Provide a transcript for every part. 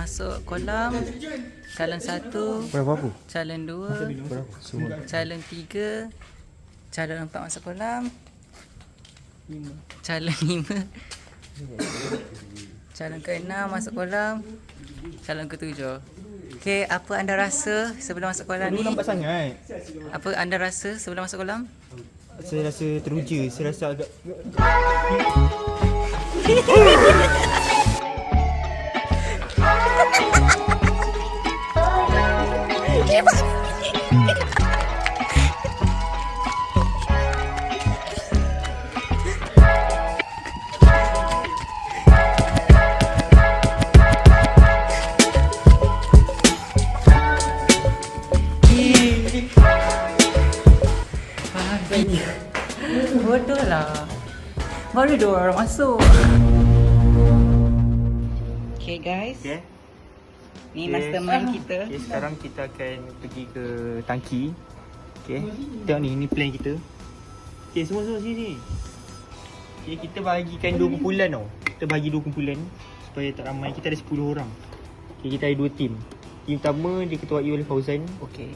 masuk kolam. Calon 1, Berapa? calon 2, calon 3, calon 4 masuk kolam. Calon 5, calon ke-6 masuk kolam. Calon ke-7. Okey, apa anda rasa sebelum masuk kolam ni? Nampak sangat. Apa anda rasa sebelum masuk kolam? Saya rasa teruja. Saya rasa agak Bodoh lah. Baru 2 orang masuk. Okay guys, okay. ni mastermind kita. Okay, sekarang kita akan pergi ke tangki. Okay, tengok ni plan kita. Okay, semua sini. Okay, kita bahagikan 2 kumpulan tau. Kita bagi 2 kumpulan supaya tak ramai. Kita ada 10 orang. Okay, kita ada 2 tim. Tim pertama diketuai oleh Fauzan. Okay.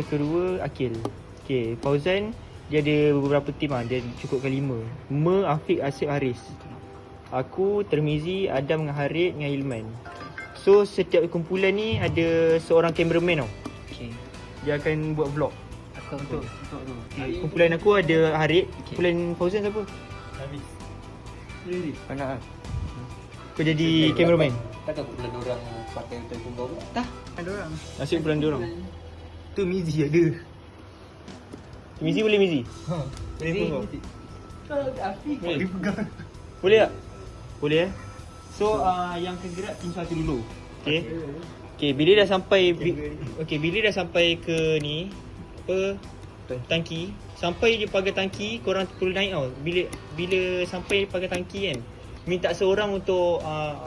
Kedua Akil. Okay, Fauzan dia ada beberapa tim lah. Dia cukupkan 5. Afiq, Asyik, Haris. Aku, Termizi, Adam dengan Harid dengan Ilman. So setiap kumpulan ni ada seorang cameraman tau. Okay. Dia akan buat vlog. Aku Untuk tu. Okay. Kumpulan aku ada Harid. Okay. Kumpulan Fauzan siapa? Habis. Anak lah. Kau jadi cameraman? Takkan kumpulan orang pakai telefon kau? dah ada orang. Asyik kumpulan dia orang. Tu Mizi ada. Mizi boleh Mizi? Telefon kau? Boleh pegang. Boleh tak? Boleh So yang akan gerak tim 1 dulu. Okay. Okay, bila dah sampai bila dah sampai ke ni apa tangki, sampai di pagar tangki korang perlu naik tau. Bila sampai pagar tangki kan, minta seorang untuk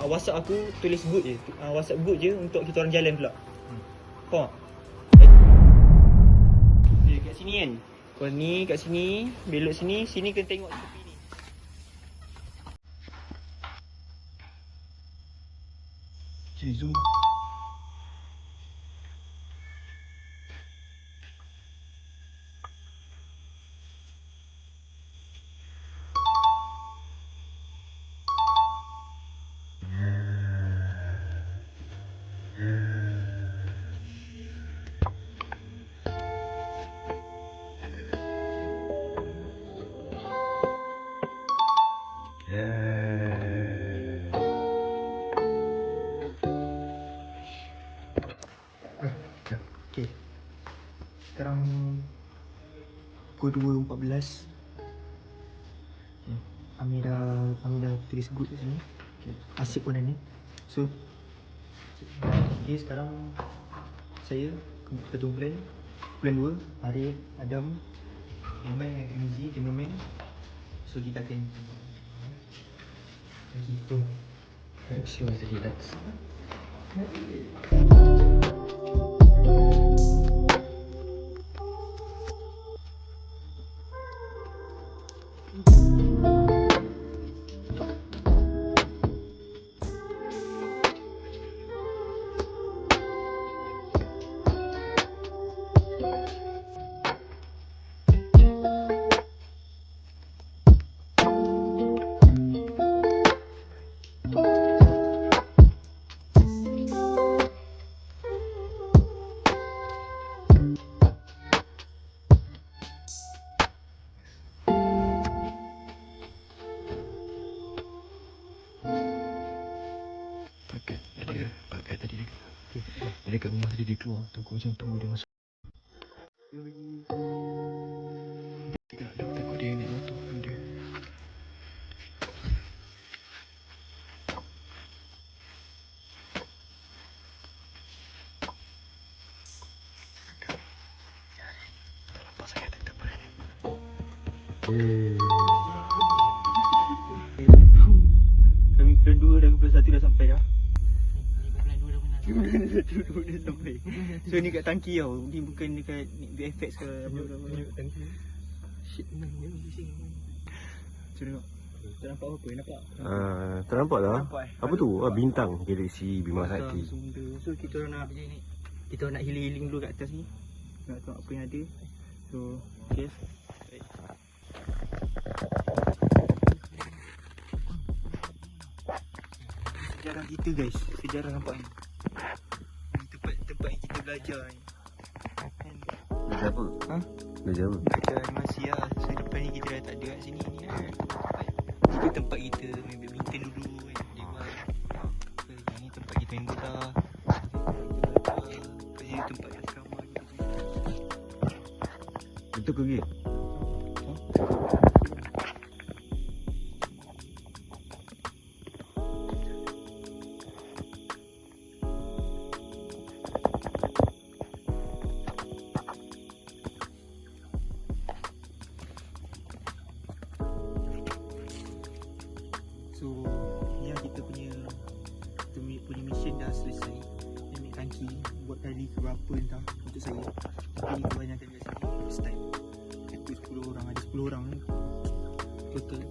WhatsApp aku, tulis good je. WhatsApp good je untuk kita orang jalan pula. Faham tak? Kat sini kan. Kau ni kat sini, belok sini, sini kena tengok tepi ni. Cik zoom. Okay. Sekarang pukul 2.14. Amir dah tulis good kat sini. Asyik pun ada ni. So okay, sekarang saya ketua plan 2, Arif, Adam, Ilman dengan Mizi, cameraman. So kita akan gitu. Let's relax. Pakai tadi dia dekat rumah tadi dia keluar. Tunggu dia masuk. Takut dia naik motor dia. Lepas saya tak boleh. Kami kedua dan satu dah sampai dah. Dah sampai. So ni kat tangki tau. Ni bukan dekat VFX ke apa-apa. Ni kat tangki. Shit, ni bising. Cuba tengok. Tak nampak apa-apa, nampak? Tak nampak lah. Nampak, eh? Apa tu? Bintang galaksi Bima Bintang, Sakti. sumber. So kita orang nak healing dulu kat atas ni. Nak tengok apa yang ada. So, okay. Sejarah kita guys. Sejarah nampak ni. Ni tempat yang kita belajar ni. Kan? Belajar apa? Ha? Belajar apa? Belajar animasi lah. So depan ni kita dah tak ada kat sini ni kan. Itu tempat kita main badminton dulu kan. Dewan. Yang ni tempat kita main bola. Lepas ni tempat asrama kita. Betul ke Gil? So ni yang kita punya mission dah selesai. Ambil tangki buat kali ke berapa entah untuk saya. Tapi ni kebanyakan kat sini first time. Aku 10 orang, ada 10 orang ni total.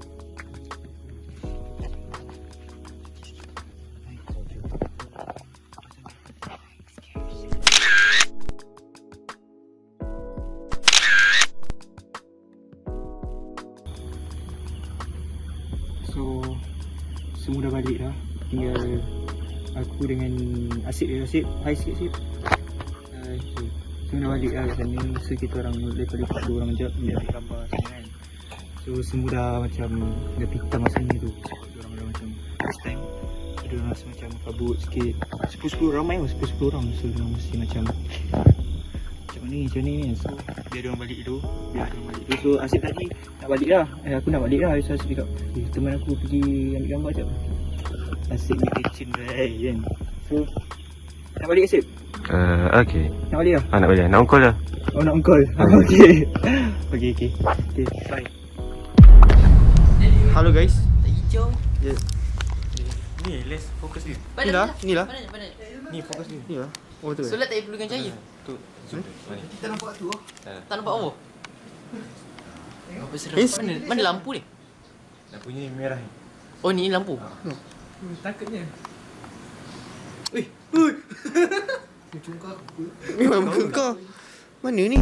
So semua dah balik dah. Tinggal aku dengan Asyik. Hai sikit. Hai. Semua dah balik dah kat sana. So kita orang lepas-lepas 2 orang sekejap ambil gambar sana kan. So semua dah macam dah pitam kat sana tu. So orang dah macam first time. Ada orang rasa macam kabut sikit. 10 ramai pun 10 orang. So orang mesti macam macam ni. So biar dia orang balik dulu. So Asyik tadi nak balik dah. Aku nak balik dah. So Asyik cakap teman aku pergi ambil gambar sekejap. Asyik ni kitchen right kan. So nak balik Asyik? Okay. Nak balik lah? Nak balik. Nak on call lah. Oh nak on call? Okay. Okay, bye. Hello guys. Hijau. Yeah. Ni let's fokus ni. Ni lah. Ni fokus ni. Ni lah. Oh betul. Solat tak perlukan cahaya. Tu. Kita nampak tu. Tak nampak apa? Apa seram? Mana lampu ni? Lampunya ni merah ni. Oh ni lampu. Takutnya. Memang muka kau. Mana ni?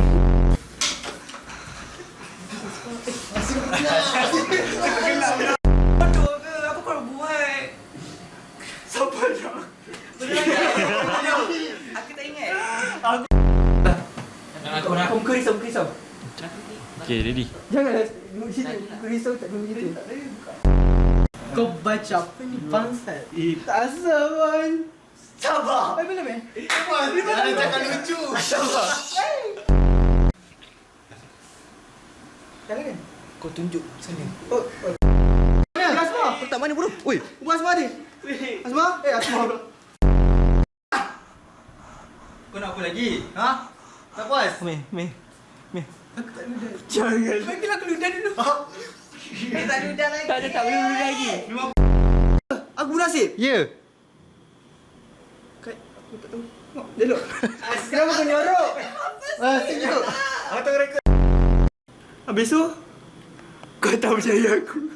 Apa kau buat? Siapa dah? Aku tak ingat. Aku nak risau. Okay, ready. Janganlah aku risau tak guna gitu. Kau baca apa ni bangsat? Tak asal pun. Sabar. Belum eh? Jangan cakap lucu. Sabar. Jangan kan? Kau tunjuk sana. Oh. Mana? Asma. Tak mana bro? Oi. Asma ni. Asma? Asma pula. Kau nak apa lagi? Ha? Tak puas? Meh. Aku tak ludah. Jangan. Bagilah aku ludah dulu. Tak ludah lagi. Tak boleh ludah lagi. Aku bernasib? Ya. Aku tak tahu. Tengok, delok. Kenapa kau nyorok? Sejuk. Aku tak rekod. Habis tu, kau tak percaya aku.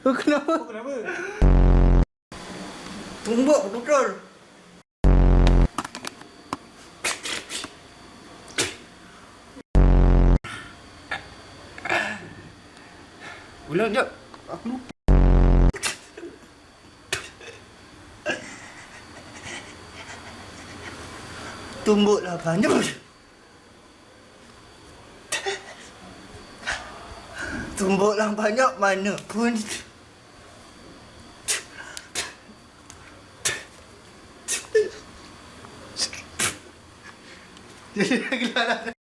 Kau kenapa? Tumbuk betul. Ulang jap. Aku lupa. Tumbuklah banyak. Tumbuklah banyak mana pun. Jadi gelak lah.